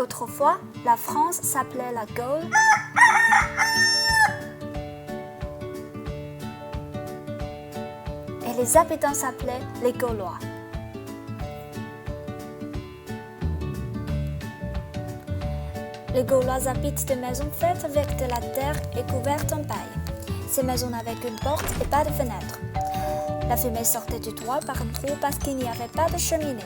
Autrefois, la France s'appelait la Gaule. Et les habitants s'appelaient les Gaulois. Les Gaulois habitent des maisons faites avec de la terre et couvertes en paille. Ces maisons n'avaient qu'une porte et pas de fenêtre. La fumée sortait du toit par un trou parce qu'il n'y avait pas de cheminée.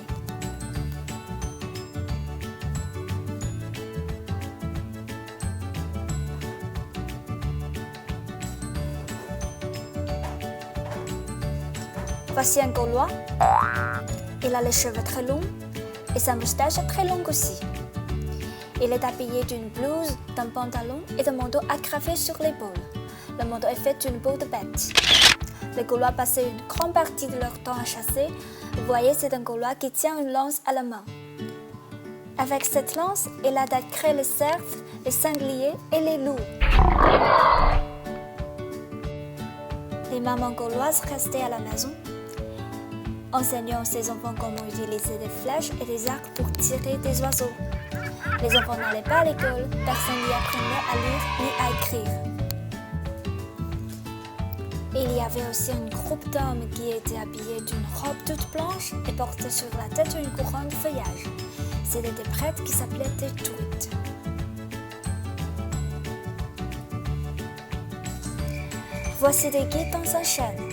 Voici un Gaulois. Il a les cheveux très longs et sa moustache est très longue aussi. Il est habillé d'une blouse, d'un pantalon et d'un manteau agrafé sur l'épaule. Le manteau est fait d'une peau de bête. Les Gaulois passaient une grande partie de leur temps à chasser. Vous voyez, c'est un Gaulois qui tient une lance à la main. Avec cette lance, il a attaqué les cerfs, les sangliers et les loups. Les mamans gauloises restaient à la maison, enseignant ses enfants comment utiliser des flèches et des arcs pour tirer des oiseaux. Les enfants n'allaient pas à l'école, personne n'y apprenait à lire ni à écrire. Il y avait aussi un groupe d'hommes qui étaient habillés d'une robe toute blanche et portaient sur la tête une couronne de feuillage. C'étaient des prêtres qui s'appelaient des druides. Voici des guides dans un chêne.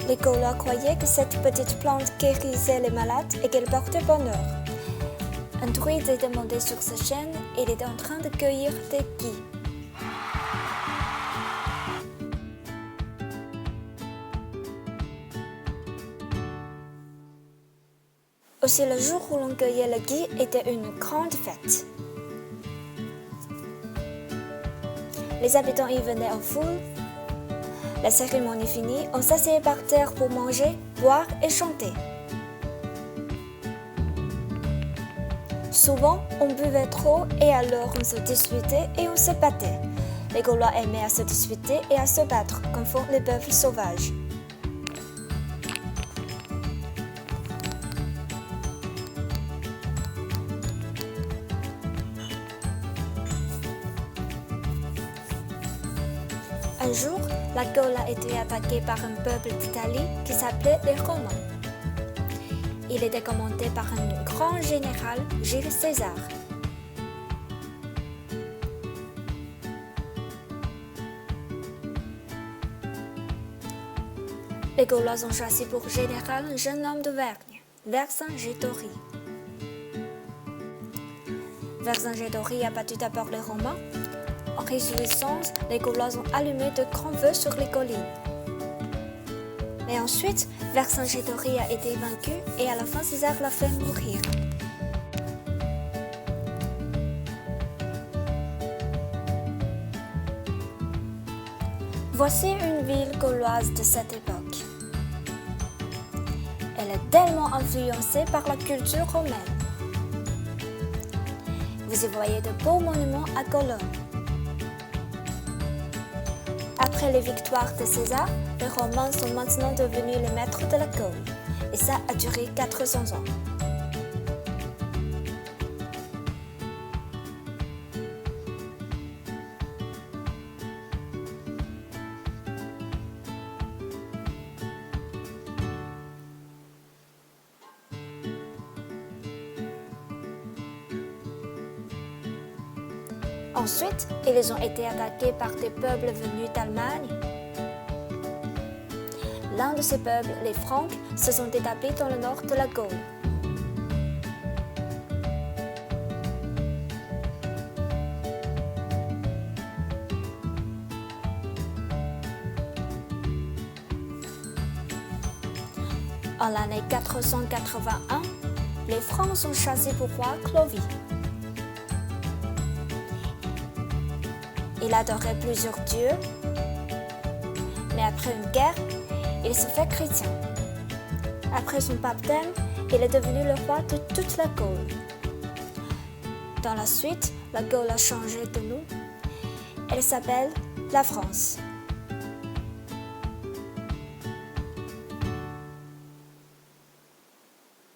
Les Gaulois croyaient que cette petite plante guérissait les malades et qu'elle portait bonheur. Un druide était monté sur ce chêne et il était en train de cueillir des gis. Aussi, le jour où l'on cueillait le gis était une grande fête. Les habitants y venaient en foule. La cérémonie finie, on s'asseyait par terre pour manger, boire et chanter. Souvent, on buvait trop et alors on se disputait et on se battait. Les Gaulois aimaient à se disputer et à se battre, comme font les peuples sauvages. Un jour, la Gaule a été attaquée par un peuple d'Italie qui s'appelait les Romains. Il était commandé par un grand général, Jules César. Les Gaulois ont choisi pour général un jeune homme d'Auvergne, Vercingétorix. Vercingétorix a battu d'abord les Romains. En réjouissance, les Gaulois ont allumé de grands feux sur les collines. Mais ensuite, Vercingétorix a été vaincu et à la fin César l'a fait mourir. Voici une ville gauloise de cette époque. Elle est tellement influencée par la culture romaine. Vous y voyez de beaux monuments à colonnes. Après les victoires de César, les Romains sont maintenant devenus les maîtres de la Gaule. Et ça a duré 400 ans. Ensuite, ils ont été attaqués par des peuples venus d'Allemagne. L'un de ces peuples, les Francs, se sont établis dans le nord de la Gaule. En l'année 481, les Francs sont chassés pour roi Clovis. Il adorait plusieurs dieux, mais après une guerre, il se fait chrétien. Après son baptême, il est devenu le roi de toute la Gaule. Dans la suite, la Gaule a changé de nom. Elle s'appelle la France.